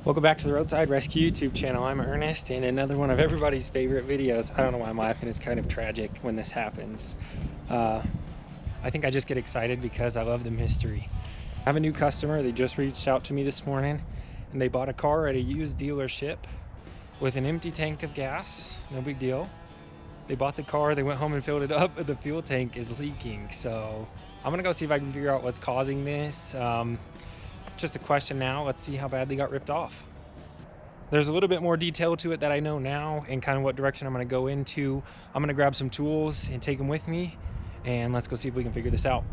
Welcome back to the Roadside Rescue YouTube channel. I'm Ernest and another one of everybody's favorite videos. I don't know why I'm laughing, it's kind of tragic when this happens. I think I just get excited because I love the mystery. I have a new customer. They just reached out to me this morning and they bought a car at a used dealership with an empty tank of gas. No big deal. They bought the car, they went home and filled it up, but the fuel tank is leaking. So I'm gonna go see if I can figure out what's causing this. Just a question now. Let's see how bad they got ripped off. There's a little bit more detail to it that I know now and kind of what direction I'm going to go into. I'm going to grab some tools and take them with me, and let's go see if we can figure this out.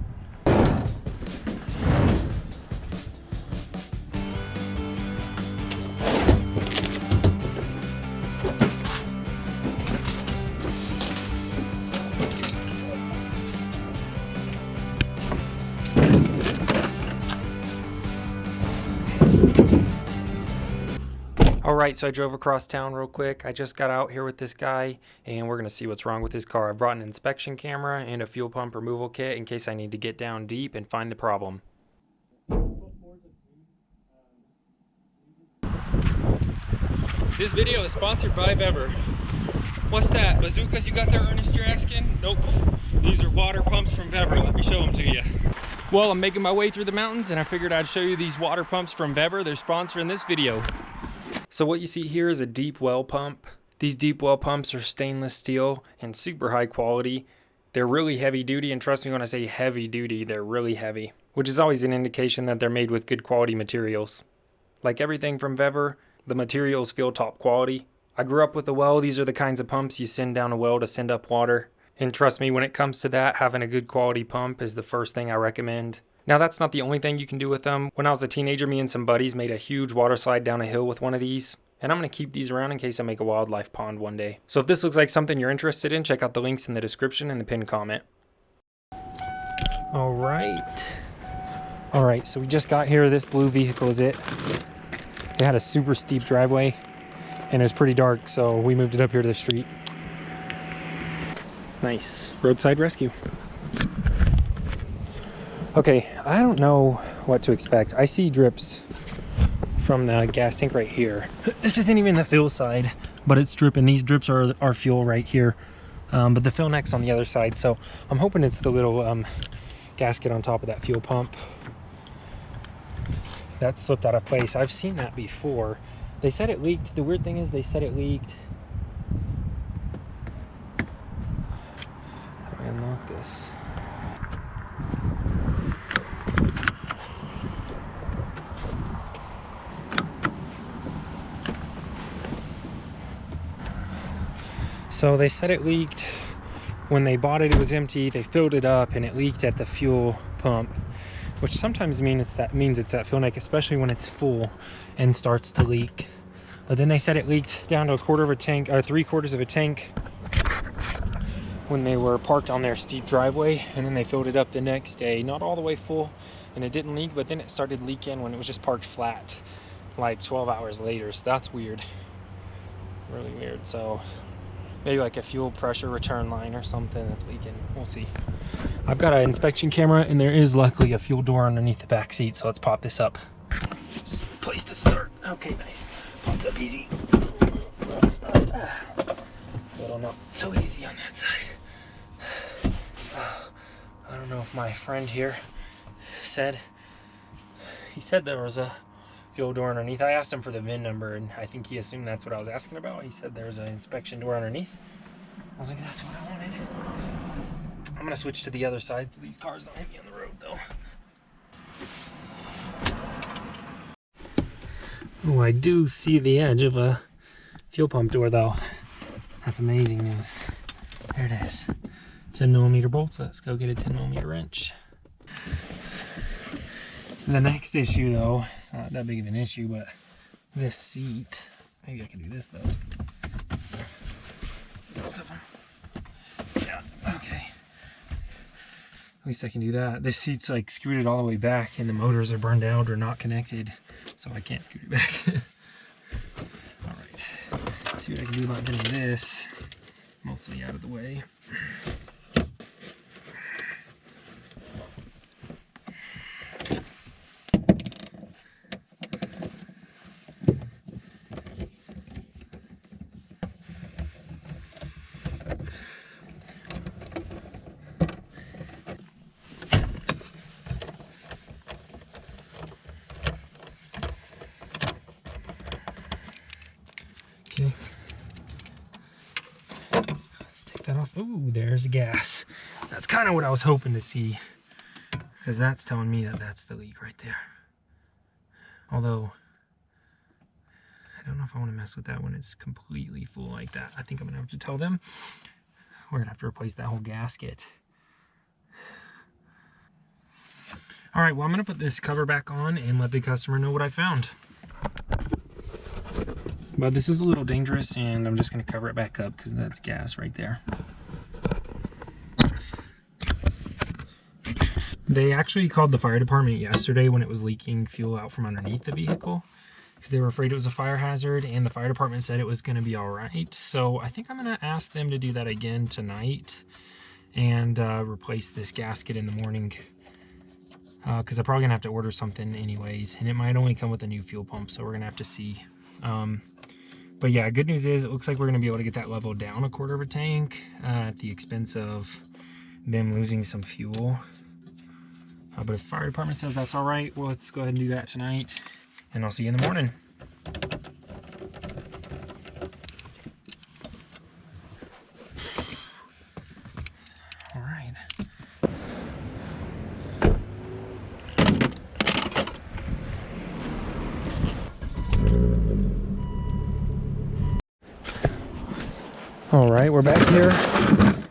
Alright, so I drove across town real quick. I just got out here with this guy and we're going to see what's wrong with his car. I brought an inspection camera and a fuel pump removal kit in case I need to get down deep and find the problem. This video is sponsored by Vevor. What's that? Bazookas you got there, Ernest, you're asking? Nope. These are water pumps from Vevor. Let me show them to you. Well, I'm making my way through the mountains and I figured I'd show you these water pumps from Vevor. They're sponsoring this video. So what you see here is a deep well pump. These deep well pumps are stainless steel and super high quality. They're really heavy duty, and trust me when I say heavy duty, they're really heavy, which is always an indication that they're made with good quality materials. Like everything from Vevor, the materials feel top quality. I grew up with a well. These are the kinds of pumps you send down a well to send up water. And trust me, when it comes to that, having a good quality pump is the first thing I recommend. Now that's not the only thing you can do with them. When I was a teenager, me and some buddies made a huge water slide down a hill with one of these. And I'm going to keep these around in case I make a wildlife pond one day. So if this looks like something you're interested in, check out the links in the description and the pinned comment. Alright, so we just got here. This blue vehicle is it. They had a super steep driveway and it was pretty dark, so we moved it up here to the street. Nice. Roadside rescue. Okay, I don't know what to expect. I see drips from the gas tank right here. This isn't even the fill side, but it's dripping. These drips are our fuel right here, but the fill neck's on the other side. So I'm hoping it's the little gasket on top of that fuel pump that slipped out of place. I've seen that before. They said it leaked. The weird thing is they said it leaked. How do I unlock this? So they said it leaked when they bought it. It was empty. They filled it up and it leaked at the fuel pump, which sometimes means it's that fuel neck, especially when it's full and starts to leak. But then they said it leaked down to a quarter of a tank or 3/4 of a tank when they were parked on their steep driveway, and then they filled it up the next day, not all the way full, and it didn't leak, but then it started leaking when it was just parked flat like 12 hours later. So that's weird, really weird. So maybe like a fuel pressure return line or something that's leaking. We'll see. I've got an inspection camera and there is luckily a fuel door underneath the back seat, so let's pop this up. Place to start. Okay, nice. Popped up easy. Well, not so easy on that side. I don't know if my friend here said, he said there was a fuel door underneath. I asked him for the VIN number and I think he assumed that's what I was asking about. He said there was an inspection door underneath. I was like, that's what I wanted. I'm gonna switch to the other side so these cars don't hit me on the road though. Oh, I do see the edge of a fuel pump door though. That's amazing news. There it is. 10mm bolts. Let's go get a 10mm wrench. The next issue though, it's not that big of an issue, but this seat, maybe I can do this though. Both of them. Yeah, okay. At least I can do that. This seat's like screwed it all the way back and the motors are burned out or not connected, so I can't scoot it back. All right, let's see what I can do about getting this mostly out of the way. Okay. Let's take that off. Ooh, there's gas. That's kind of what I was hoping to see, because that's telling me that that's the leak right there. Although, I don't know if I want to mess with that when it's completely full like that. I think I'm gonna have to tell them we're gonna have to replace that whole gasket. All right, well, I'm gonna put this cover back on and let the customer know what I found. But this is a little dangerous, and I'm just gonna cover it back up because that's gas right there. They actually called the fire department yesterday when it was leaking fuel out from underneath the vehicle, because they were afraid it was a fire hazard, and the fire department said it was going to be all right. So I think I'm going to ask them to do that again tonight and replace this gasket in the morning, because I'm probably going to have to order something anyways, and it might only come with a new fuel pump, so we're going to have to see. But yeah, good news is it looks like we're going to be able to get that level down a quarter of a tank at the expense of them losing some fuel. But if the fire department says that's all right, well, let's go ahead and do that tonight, and I'll see you in the morning. All right. All right, we're back here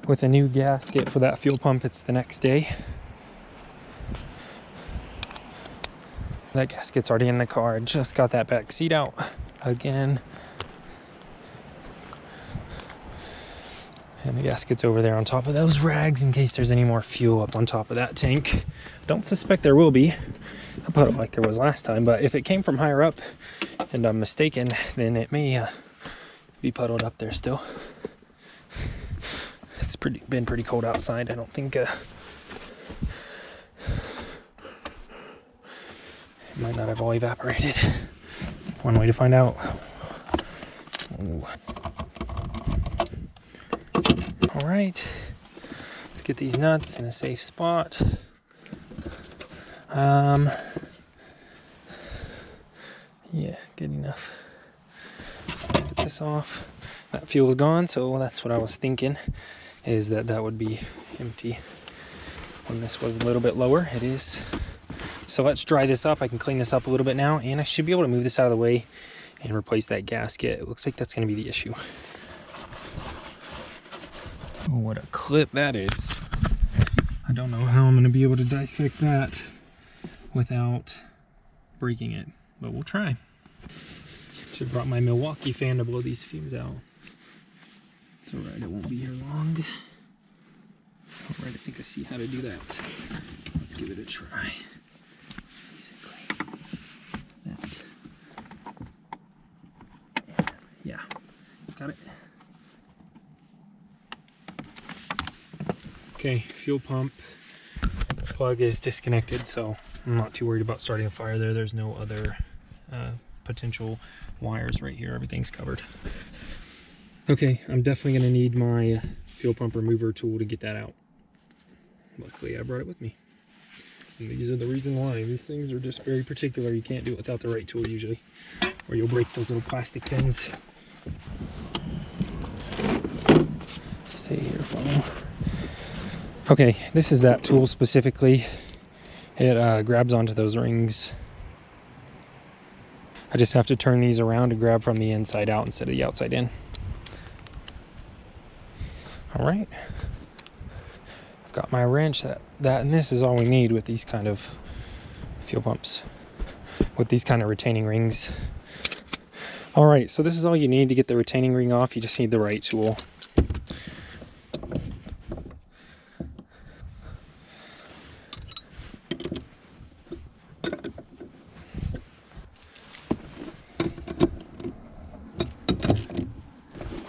with a new gasket for that fuel pump. It's the next day. That gasket's already in the car. I just got that back seat out again. And the gasket's over there on top of those rags in case there's any more fuel up on top of that tank. Don't suspect there will be. I'll put it like there was last time, but if it came from higher up and I'm mistaken, then it may be puddled up there still. It's been pretty cold outside. I don't think it might not have all evaporated. One way to find out. Ooh. All right, let's get these nuts in a safe spot. Yeah, good enough. Let's get this off. That fuel's gone, so that's what I was thinking, is that would be empty when this was a little bit lower. It is. So let's dry this up. I can clean this up a little bit now, and I should be able to move this out of the way and replace that gasket. It looks like that's going to be the issue. Oh, what a clip that is. I don't know how I'm going to be able to dissect that without breaking it, but we'll try. Should have brought my Milwaukee fan to blow these fumes out. It's alright, it won't be here long. Alright, I think I see how to do that. Let's give it a try. That. Yeah, got it. Okay, fuel pump plug is disconnected, so I'm not too worried about starting a fire there. There's no other potential wires right here. Everything's covered. Okay, I'm definitely going to need my fuel pump remover tool to get that out. Luckily, I brought it with me. And these are the reason why. These things are just very particular. You can't do it without the right tool usually, or you'll break those little plastic fins. Stay here, follow. Okay, this is that tool specifically. It grabs onto those rings. I just have to turn these around to grab from the inside out instead of the outside in. All right. I've got my wrench. That and this is all we need with these kind of fuel pumps, with these kind of retaining rings. All right, so this is all you need to get the retaining ring off. You just need the right tool.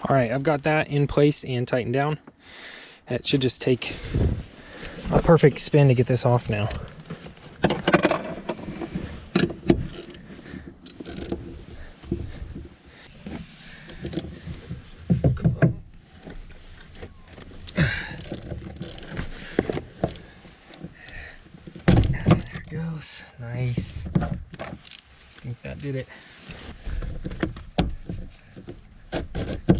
All right, I've got that in place and tightened down. It should just take a perfect spin to get this off now. There it goes. Nice. I think that did it.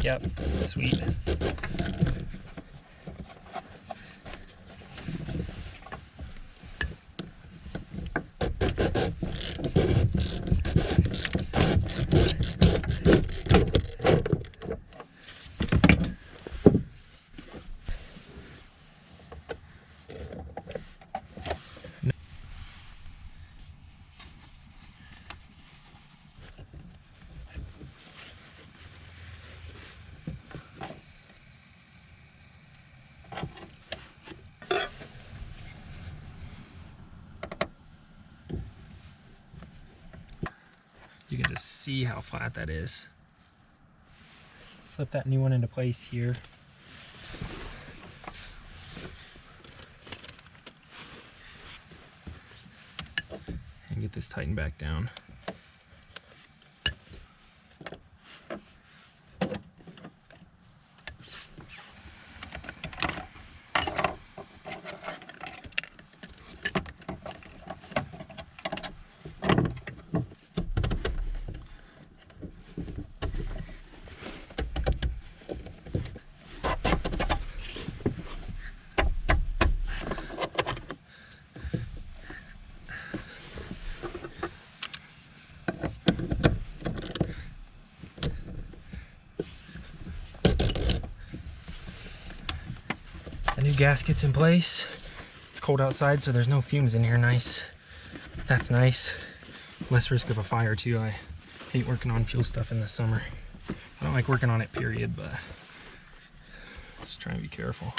Yep, sweet. You can just see how flat that is. Slip that new one into place here. And get this tightened back down. The new gasket's in place. It's cold outside, so there's no fumes in here. Nice. That's nice. Less risk of a fire too. I hate working on fuel stuff in the summer. I don't like working on it, period, but just trying to be careful.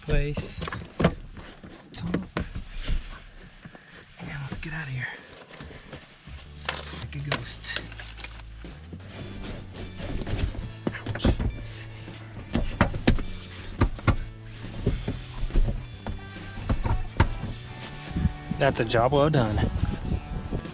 Place. Top. And let's get out of here. Like a ghost. Ouch. That's a job well done.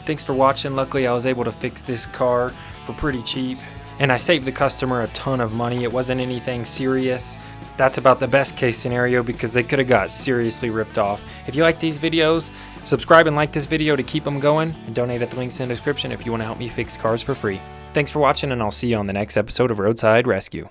Thanks for watching. Luckily I was able to fix this car for pretty cheap. And I saved the customer a ton of money. It wasn't anything serious. That's about the best case scenario because they could have got seriously ripped off. If you like these videos, subscribe and like this video to keep them going, and donate at the links in the description if you want to help me fix cars for free. Thanks for watching, and I'll see you on the next episode of Roadside Rescue.